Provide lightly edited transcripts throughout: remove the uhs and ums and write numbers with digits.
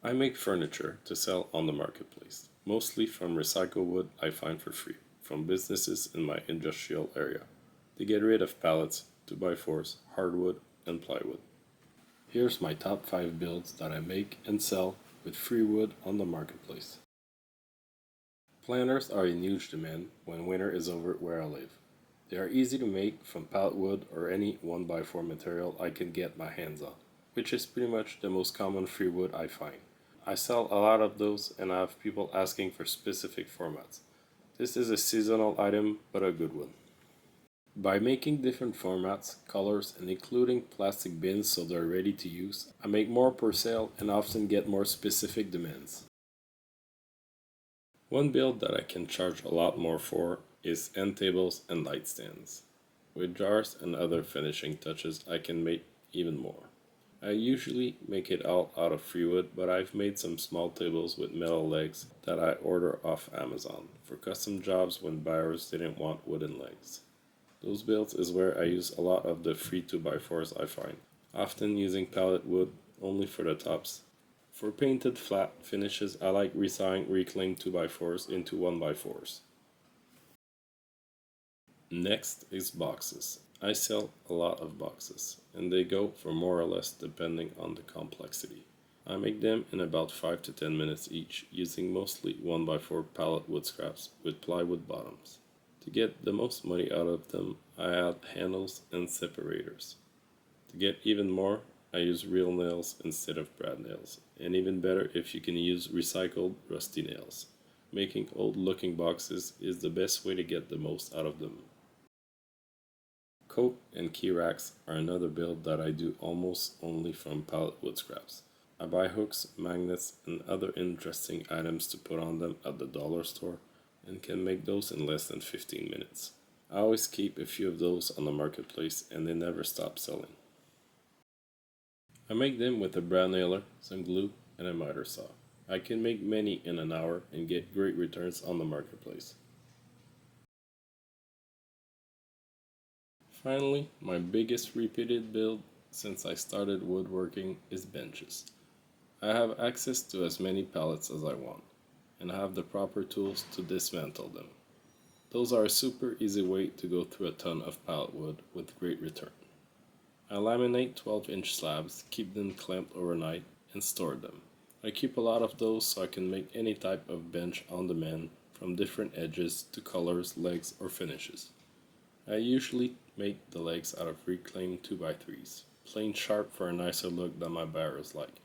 I make furniture to sell on the marketplace, mostly from recycled wood I find for free, from businesses in my industrial area. They get rid of pallets, 2x4s, hardwood, and plywood. Here's my top 5 builds that I make and sell with free wood on the marketplace. Planters are in huge demand when winter is over where I live. They are easy to make from palletwood or any 1x4 material I can get my hands on, which is pretty much the most common free wood I find. I sell a lot of those and I have people asking for specific formats. This is a seasonal item, but a good one. By making different formats, colors, and including plastic bins so they're ready to use, I make more per sale and often get more specific demands. One build that I can charge a lot more for is end tables and light stands. With jars and other finishing touches, I can make even more. I usually make it all out of free wood, but I've made some small tables with metal legs that I order off Amazon for custom jobs when buyers didn't want wooden legs. Those builds is where I use a lot of the free 2x4s I find, often using pallet wood only for the tops. For painted flat finishes, I like resawing reclaimed 2x4s into 1x4s. Next is boxes. I sell a lot of boxes, and they go for more or less depending on the complexity. I make them in about 5 to 10 minutes each, using mostly 1x4 pallet wood scraps with plywood bottoms. To get the most money out of them, I add handles and separators. To get even more, I use real nails instead of brad nails, and even better if you can use recycled rusty nails. Making old looking boxes is the best way to get the most out of them. Coat and key racks are another build that I do almost only from pallet wood scraps. I buy hooks, magnets, and other interesting items to put on them at the dollar store and can make those in less than 15 minutes. I always keep a few of those on the marketplace and they never stop selling. I make them with a brad nailer, some glue, and a miter saw. I can make many in an hour and get great returns on the marketplace. Finally, my biggest repeated build since I started woodworking is benches. I have access to as many pallets as I want, and have the proper tools to dismantle them. Those are a super easy way to go through a ton of pallet wood with great return. I laminate 12-inch slabs, keep them clamped overnight, and store them. I keep a lot of those so I can make any type of bench on demand, from different edges to colors, legs, or finishes. I usually make the legs out of reclaimed 2x3s, plain sharp for a nicer look than my buyers like,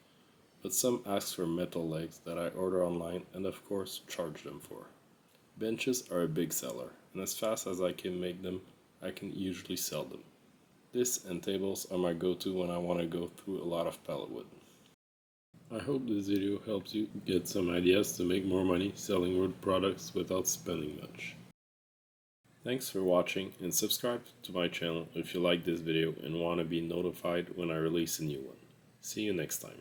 but some ask for metal legs that I order online and of course charge them for. Benches are a big seller, and as fast as I can make them, I can usually sell them. This and tables are my go-to when I want to go through a lot of pallet wood. I hope this video helps you get some ideas to make more money selling wood products without spending much. Thanks for watching and subscribe to my channel if you like this video and want to be notified when I release a new one. See you next time.